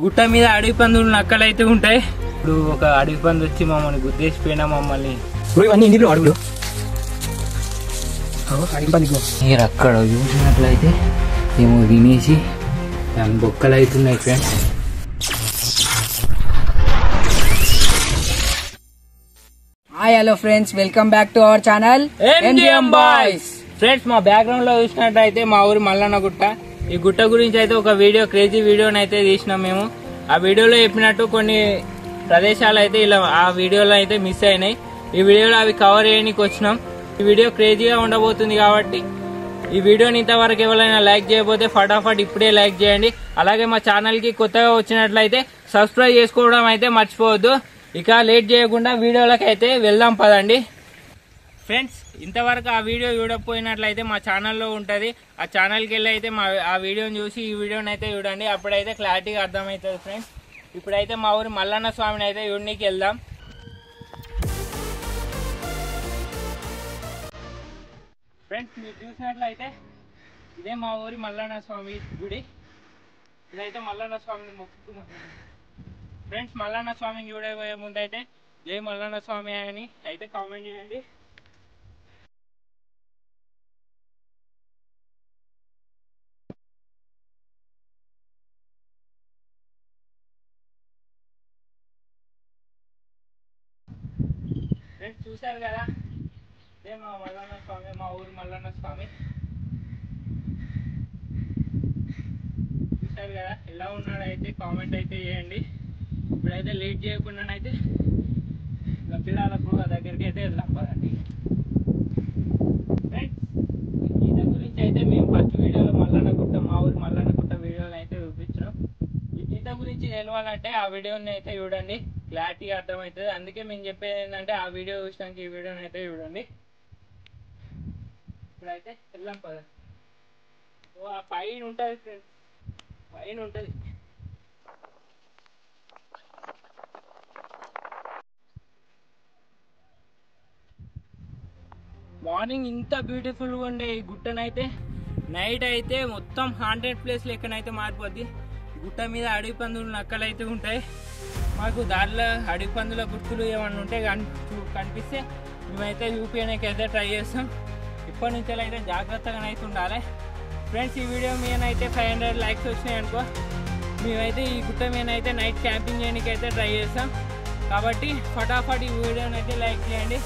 గుట్ట మీద అడవి పందులు నక్కలు అయితే ఉంటాయి. ఇప్పుడు ఒక అడవి పంది వచ్చి మమ్మల్ని గుద్దేసిపోయినా మమ్మల్ని అడుగులు మీరు అక్కడ చూసినట్లయితే ఏమో తినేసి దాని బొక్కలు అవుతున్నాయి friends. Hi hello friends, welcome back to our channel NGM boys. Friends మా బ్యాక్గ్రౌండ్ లో చూసినట్లయితే మా ఊరి మల్లన్న గుట్ట. ఈ గుట్ట గురించి అయితే ఒక క్రేజీ వీడియోని అయితే తీసినాం మేము. ఆ వీడియోలో చెప్పినట్టు కొన్ని ప్రదేశాలు అయితే ఇలా ఆ వీడియోలో అయితే మిస్ అయినాయి. ఈ వీడియోలో అవి కవర్ చేయడానికి వచ్చినాం. ఈ వీడియో క్రేజీగా ఉండబోతుంది కాబట్టి ఈ వీడియోని ఇంతవరకు ఎవరైనా లైక్ చేయకపోతే ఫటాఫట్ ఇప్పుడే లైక్ చేయండి. అలాగే మా ఛానల్ కి కొత్తగా వచ్చినట్లయితే సబ్స్క్రైబ్ చేసుకోవడం అయితే మర్చిపోవద్దు. ఇక లేట్ చేయకుండా వీడియోలకు అయితే వెళ్దాం పదండి. ఫ్రెండ్స్ ఇంతవరకు ఆ వీడియో చూడకపోయినట్లయితే మా ఛానల్లో ఉంటుంది. ఆ ఛానల్కి వెళ్ళి అయితే ఆ వీడియోని చూసి ఈ వీడియోని అయితే చూడండి. అప్పుడైతే క్లారిటీగా అర్థమవుతుంది ఫ్రెండ్స్. ఇప్పుడైతే మా ఊరి మల్లన్న స్వామిని అయితే చూడడానికి వెళ్దాం. ఫ్రెండ్స్ మీరు చూసినట్లయితే ఇదే మా ఊరి మల్లన్న స్వామి గుడి. ఇదైతే మల్లన్న స్వామిని మొక్కుతున్నాం. ఫ్రెండ్స్ మల్లన్న స్వామిని చూడబోయే ముందు అయితే జై మల్లన్న స్వామి అని అయితే కామెంట్ చేయండి. ఫ్రెండ్స్ చూశారు కదా, ఇదే మా మల్లన్న స్వామి, మా ఊరి మల్లన్న స్వామి. చూశారు కదా ఎలా ఉన్నాడో అయితే కామెంట్ అయితే చేయండి. ఇప్పుడైతే లేట్ చేయకుండానైతే పిల్లలకు దగ్గరికి అయితే వెళ్దాం పదండి. ఫ్రెండ్స్ ఈత గురించి అయితే మేము ఫస్ట్ వీడియోలో మల్లన్న గుట్ట, మా ఊరి మల్లన్న గుట్ట వీడియోని అయితే చూపించాం. ఈ ఈత గురించి తెలవాలంటే ఆ వీడియోని అయితే చూడండి, క్లారిటీగా అర్థమవుతుంది. అందుకే మేము చెప్పేది ఏంటంటే ఆ వీడియో చూసినాక ఈ వీడియోని అయితే చూడండి. ఇప్పుడైతే వెళ్దాం పదండి. ఆ పైన ఉంటుంది ఫ్రెండ్స్, పైన ఉంటుంది. మార్నింగ్ ఇంత బ్యూటిఫుల్గా ఉండే ఈ గుట్టనైతే నైట్ అయితే మొత్తం హాంటెడ్ ప్లేస్ లెక్కనైతే మారిపోద్ది. గుట్ట మీద అడవి పందులు నక్కలు అయితే ఉంటాయి. మాకు దారిలో అడవి పందుల గుర్తులు ఏమన్నా ఉంటే కనిపిస్తే మేమైతే చూపించడానికి అయితే ట్రై చేస్తాం. ఇప్పటి నుంచి అయితే జాగ్రత్తగా అయితే ఉండాలి. ఫ్రెండ్స్ ఈ వీడియో మీదనైతే 500 లైక్స్ వచ్చినాయి అనుకో, మేమైతే ఈ గుట్ట మీదనైతే నైట్ క్యాంపింగ్ చేయడానికి అయితే ట్రై చేస్తాం. కాబట్టి ఫటాఫట్ ఈ వీడియోని అయితే లైక్ చేయండి.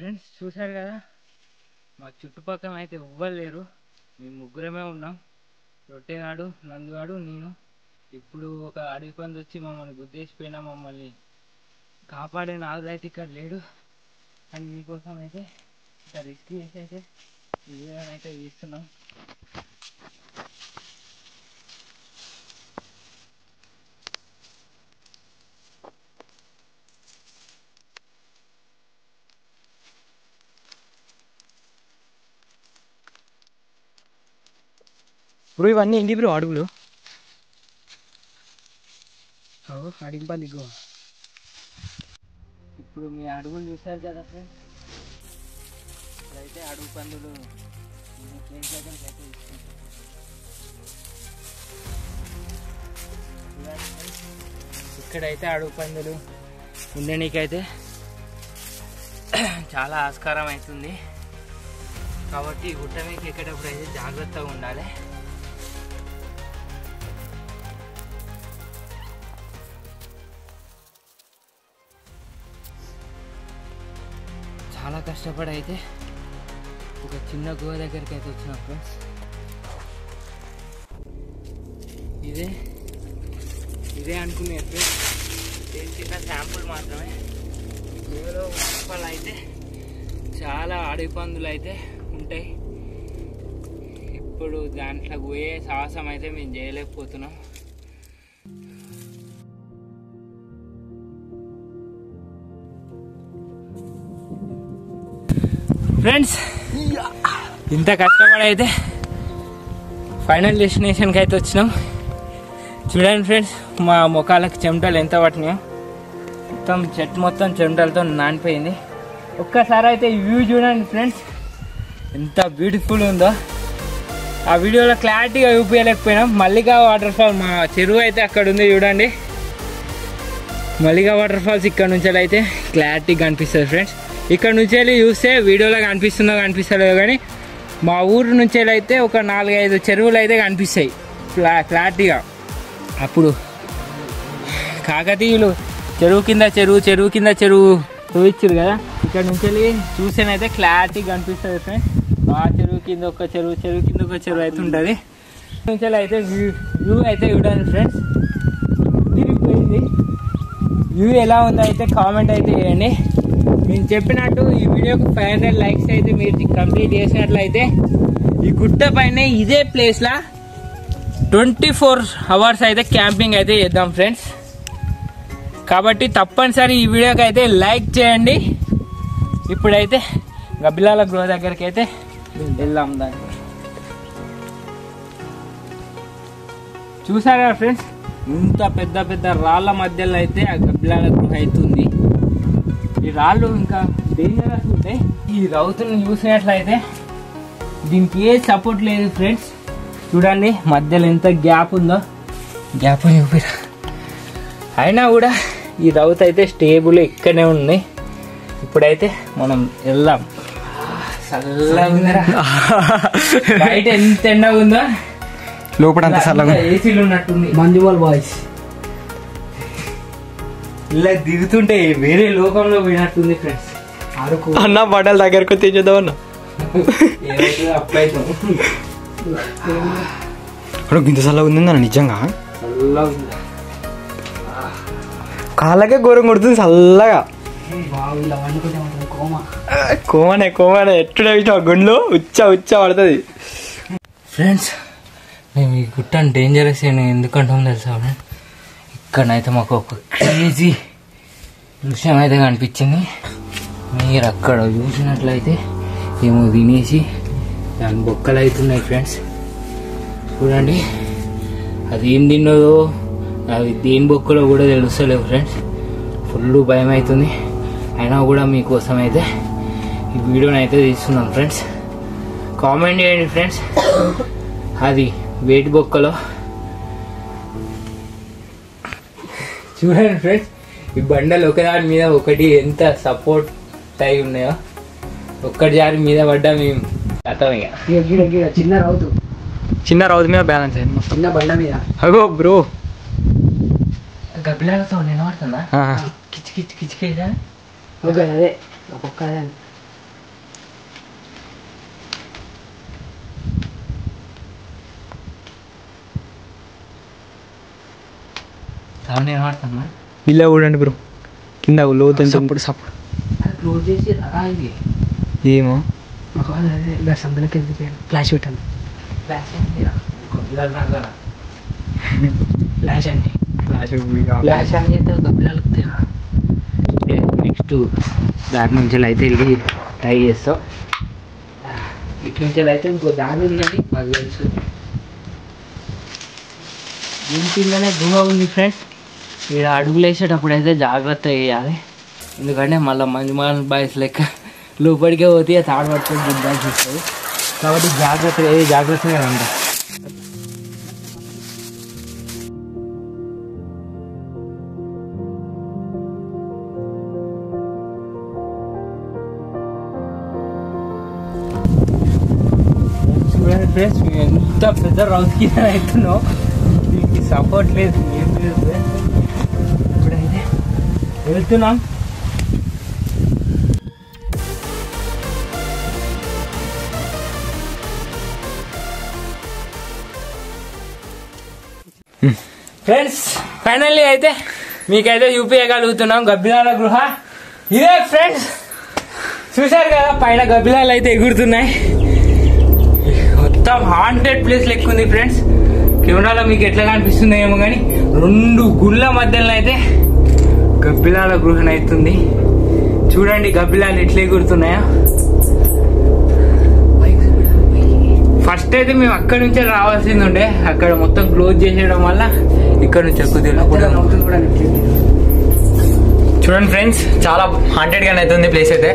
ఫ్రెండ్స్ చూశారు కదా, మా చుట్టుపక్కల అయితే ఎవ్వరు లేరు, మేము ముగ్గురమే ఉన్నాం. రొట్టెగాడు, నందుగాడు, నేను. ఇప్పుడు ఒక అడవి పంది వచ్చి మమ్మల్ని గుద్దేసిపోయినా మమ్మల్ని కాపాడే నాదుడు అయితే ఇక్కడ లేడు. అని మీకోసం అయితే ఇక్కడ రిస్క్ చేసి అయితే ఈ వీడియోని అయితే తీస్తున్నాం. బ్రో ఇవన్నీ ఏంటి బ్రో అడుగులు? అడిగి పంది. ఇప్పుడు మీ అడుగులు చూశారు కదా ఫ్రెండ్స్, ఇదైతే అడుగు పందులు ప్లేస్ దగ్గరికి అయితే తీసుకుంటాం. ఇక్కడైతే అడుగు పందులు ఉండడానికైతే చాలా ఆస్కారం అవుతుంది. కాబట్టి ఈ గుట్ట మీకు ఎక్కేటప్పుడు అయితే జాగ్రత్తగా ఉండాలి. చాలా కష్టపడి అయితే ఒక చిన్న గుహ దగ్గరికి అయితే వచ్చినాం ఫ్రెండ్స్. ఇదే అనుకునే ఫ్రెండ్స్, ఇది చిన్న శాంపుల్ మాత్రమే. గుహలో లోపల అయితే చాలా అడవి పందులు అయితే ఉంటాయి. ఇప్పుడు దాంట్లో పోయే సాహసం అయితే మేము చేయలేకపోతున్నాం. ఫ్రెండ్స్ ఇంత కష్టపడి అయితే ఫైనల్ డెస్టినేషన్కి అయితే వచ్చినాం. చూడండి ఫ్రెండ్స్, మా ముఖాలకు చెమటలు ఎంత పట్టినాయో. మొత్తం చెట్టు మొత్తం చెమటలతో నానిపోయింది. ఒక్కసారి అయితే వ్యూ చూడండి ఫ్రెండ్స్, ఎంత బ్యూటిఫుల్ ఉందో. ఆ వీడియోలో క్లారిటీగా చూపించలేకపోయినాం. మల్లికా వాటర్ ఫాల్, మా చెరువు అయితే అక్కడ ఉంది చూడండి. మల్లికా వాటర్ ఫాల్స్ ఇక్కడ నుంచి అయితే క్లారిటీగా కనిపిస్తుంది ఫ్రెండ్స్. ఇక్కడ నుంచి వెళ్ళి చూస్తే వీడియోలో కనిపిస్తుందో కనిపిస్తలేదో కానీ మా ఊరు నుంచి అయితే ఒక 4-5 చెరువులు అయితే కనిపిస్తాయి క్లారిటీగా. అప్పుడు కాకతీయులు చెరువు కింద చెరువు చూపించారు కదా, ఇక్కడ నుంచి వెళ్ళి చూస్తేనైతే క్లారిటీగా కనిపిస్తుంది ఫ్రెండ్స్. ఆ చెరువు కింద ఒక చెరువు కింద ఒక చెరువు అయితే ఉంటుంది. నుంచి అయితే వ్యూ అయితే చూడండి ఫ్రెండ్స్. తిరిగిపోయింది. వ్యూ ఎలా ఉందో అయితే కామెంట్ అయితే చేయండి. నేను చెప్పినట్టు ఈ వీడియోకి 500 లైక్స్ అయితే మీరు కంప్లీట్ చేసినట్లయితే ఈ గుట్ట పైన ఇదే ప్లేస్లా 24 అవర్స్ అయితే క్యాంపింగ్ అయితే చేద్దాం ఫ్రెండ్స్. కాబట్టి తప్పనిసరి ఈ వీడియోకి అయితే లైక్ చేయండి. ఇప్పుడైతే గబ్బిలాల గృహ దగ్గరికి అయితే వెళ్దాం. దాన్ని చూసారా ఫ్రెండ్స్, ఇంత పెద్ద రాళ్ళ మధ్యలో అయితే ఆ గబ్బిలాల గృహ అవుతుంది. ఈ రాళ్ళు ఇంకా డేంజరస్ ఉంటాయి. ఈ రౌతుని చూసినట్లయితే దీనికి ఏ సపోర్ట్ లేదు ఫ్రెండ్స్. చూడండి మధ్యలో ఎంత గ్యాప్ ఉందో, గ్యాప్ చూపిరా. అయినా కూడా ఈ రౌత్ అయితే స్టేబుల్ ఇక్కడనే ఉంది. ఇప్పుడైతే మనం వెళ్దాం. చల్లగా బయట ఎంత ఎండగా ఉందో, లోపల అంత చల్లగా ఏసీలు ఉన్నట్టుంది. మంజుమల్ బాయ్స్ ఇలా దిగుతుంటే వేరే లోకంలో పోయినట్టుంది ఫ్రెండ్స్. అన్న బట్టల దగ్గరకు తెచ్చేద్దాం అన్న. అప్పుడైతే ఇంత చల్లగా ఉంది అన్న, నిజంగా చల్లగా ఉంది. కాళ్ళకే ఘోరం కొడుతుంది చల్లగా. కోమనే ఎట్టుడే గుండెలో ఉచ్చ పడుతుంది. ఫ్రెండ్స్ మేము ఈ గుట్టని డేంజరస్ ఎందుకంటాం తెలుసా ఫ్రెండ్, ఇక్కడనైతే మాకు ఒక క్రేజీ దృశ్యం అయితే కనిపించింది. మీరు అక్కడ చూసినట్లయితే ఏమో తినేసి దాని బొక్కలు అవుతున్నాయి ఫ్రెండ్స్. చూడండి అది ఏం తిన్నదో అది దేని బొక్కలో కూడా తెలుస్తలేవు ఫ్రెండ్స్. ఫుల్ భయం అవుతుంది. అయినా కూడా మీకోసం అయితే ఈ వీడియోని అయితే తీస్తున్నాం ఫ్రెండ్స్. కామెంట్ చేయండి ఫ్రెండ్స్, అది వేటి బొక్కలో. చూడండి ఫ్రెండ్స్, ఈ బండలు ఒకదాని మీద ఒకటి ఎంత సపోర్ట్ అయి ఉన్నాయో. ఒక్కటి జారి మీద పడ్డా మేము అర్థం. ఇక చిన్న రౌతు మీద బ్యాలెన్స్ అయింది, చిన్న బండ మీద. అగో బ్రో గబ్బిలాలతో నేను పడుతుందా కిచ్ అదే ఒక్క నేను పడుతున్నా. ఇలా చూడండి బ్రో, కింద లోతు సప్పుడు క్లోజ్ చేసి రాగి ఏమో అదే సందులోకి వెళ్ళిపోయాను. ఫ్లాష్ పెట్టాను. ఫ్లాష్ అండి, ఫ్లాష్ అని చెప్తే గబ్బిలాలు నెక్స్ట్ దాని నుంచి అయితే వెళ్ళి ట్రై చేస్తాం. ఇటు నుంచి అయితే ఇంకో దారి ఉందండి మాకు తెలుసు. దీని కిందనే గుహ ఉంది ఫ్రెండ్స్. ఇక్కడ అడుగులు వేసేటప్పుడు అయితే జాగ్రత్త వేయాలి, ఎందుకంటే మళ్ళీ మంజుమాల్ బాయ్స్ లెక్క లోపలికే పోతే తాడు పట్టుకొని దిద్దాల్సి వస్తుంది. కాబట్టి జాగ్రత్తగా ఉంటాం. చూడండి ఫ్రెండ్స్, ఎంత పెద్ద రౌత్ కింద అవుతున్నావు, దీనికి సపోర్ట్ లేదు, ఏం లేదు. ఇప్పుడైతే వెళ్తున్నాం. ఫ్రెండ్స్ ఫైనల్లీ అయితే మీకైతే చూపించగలుగుతున్నాం గబ్బిలాల గృహ ఇదే ఫ్రెండ్స్. చూసారు కదా పైన గబ్బిలాలు అయితే ఎగురుతున్నాయి. మొత్తం హాంటెడ్ ప్లేస్ లెక్క ఉంది ఫ్రెండ్స్. కెమెరాలో మీకు ఎట్లా కనిపిస్తుంది ఏమో కానీ 2 గుళ్ళ మధ్యలో అయితే గబ్బిలాల గృహ అవుతుంది. చూడండి గబ్బిలాలు ఎట్లా ఎగురుతున్నాయో. ఫస్ట్ అయితే మేము అక్కడ నుంచే రావాల్సింది ఉండే, అక్కడ మొత్తం క్లోజ్ చేసేయడం వల్ల ఇక్కడ నుంచి కొద్దిగా చూడండి ఫ్రెండ్స్, చాలా హాంటెడ్ గానే అవుతుంది ప్లేస్ అయితే.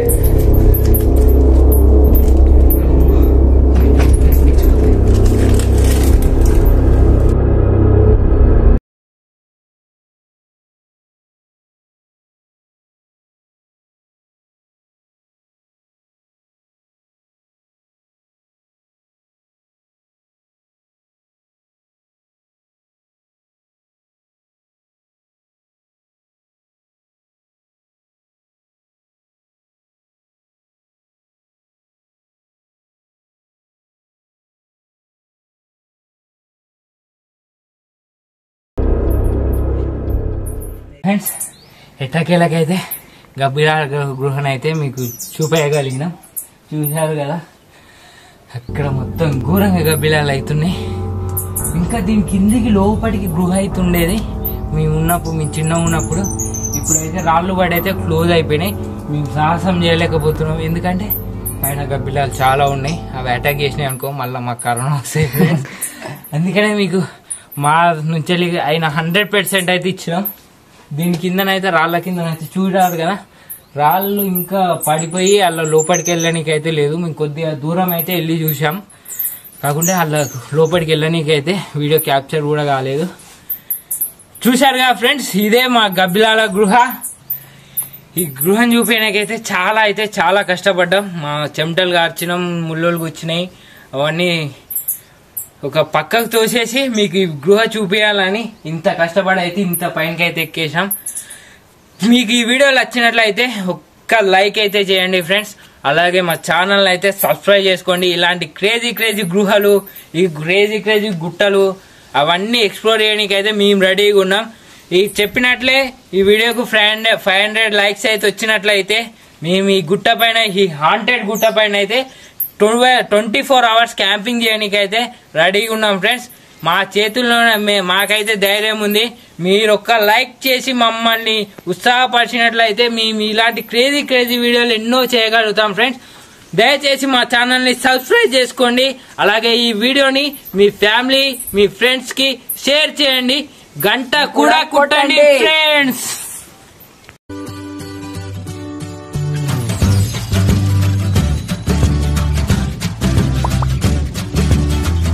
ఫ్రెండ్స్ ఎట్టకేలకైతే గబ్బిలాల గృహను అయితే మీకు చూపేయగలిగినాం. చూశారు కదా, అక్కడ మొత్తం ఘోరంగా గబ్బిలాలు అవుతున్నాయి. ఇంకా దీని కిందికి లోపలికి గృహ అయితే ఉండేది మేము చిన్న ఉన్నప్పుడు. ఇప్పుడైతే రాళ్ళు పడి అయితే క్లోజ్ అయిపోయినాయి. మేము సాహసం చేయలేకపోతున్నాం, ఎందుకంటే పైన గబ్బిలాలు చాలా ఉన్నాయి. అవి అటాక్ చేసినాయి అనుకో మళ్ళీ మాకు కరోనా వస్తాయి ఫ్రెండ్స్. అందుకనే మీకు మా నుంచి అయిన 100% అయితే ఇచ్చినాం. దీని కిందనైతే రాళ్ళ కిందనైతే చూడాలి కదా, రాళ్ళు ఇంకా పడిపోయి అలా లోపలికి వెళ్ళడానికి అయితే లేదు. మేము కొద్దిగా దూరం అయితే వెళ్ళి చూసాం, కాకుండా అలా లోపలికి వెళ్ళడానికైతే వీడియో క్యాప్చర్ కూడా కాలేదు. చూశారు కదా ఫ్రెండ్స్, ఇదే మా గబ్బిలాల గృహ. ఈ గృహం చూపించడానికైతే చాలా కష్టపడ్డాం. మా చెమటలు కార్చినాం, ముళ్ళోలు కూర్చున్నాయి, అవన్నీ ఒక పక్కకు తోసేసి మీకు ఈ గృహ చూపించాలని ఇంత కష్టపడి అయితే ఇంత పైనకైతే ఎక్కేసాం. మీకు ఈ వీడియోలు నచ్చినట్లయితే ఒక్క లైక్ అయితే చేయండి ఫ్రెండ్స్. అలాగే మా ఛానల్ అయితే సబ్స్క్రైబ్ చేసుకోండి. ఇలాంటి క్రేజీ గృహలు, ఈ క్రేజీ గుట్టలు అవన్నీ ఎక్స్ప్లోర్ చేయడానికి అయితే మేము రెడీగా ఉన్నాం. ఈ చెప్పినట్లే ఈ వీడియోకు 500 లైక్స్ అయితే వచ్చినట్లయితే మేము ఈ గుట్ట పైన, ఈ హాంటెడ్ గుట్ట పైన అయితే 24 అవర్స్ క్యాంపింగ్ చేయడానికి అయితే రెడీగా ఉన్నాం ఫ్రెండ్స్. మా చేతుల్లోనే మాకైతే ధైర్యం ఉంది. మీరు ఒక్క లైక్ చేసి మమ్మల్ని ఉత్సాహపరిచినట్లయితే మేము ఇలాంటి క్రేజీ వీడియోలు ఎన్నో చేయగలుగుతాం ఫ్రెండ్స్. దయచేసి మా ఛానల్ని సబ్స్క్రైబ్ చేసుకోండి. అలాగే ఈ వీడియోని మీ ఫ్యామిలీ, మీ ఫ్రెండ్స్ కి షేర్ చేయండి. గంట కూడా కొట్టండి ఫ్రెండ్స్.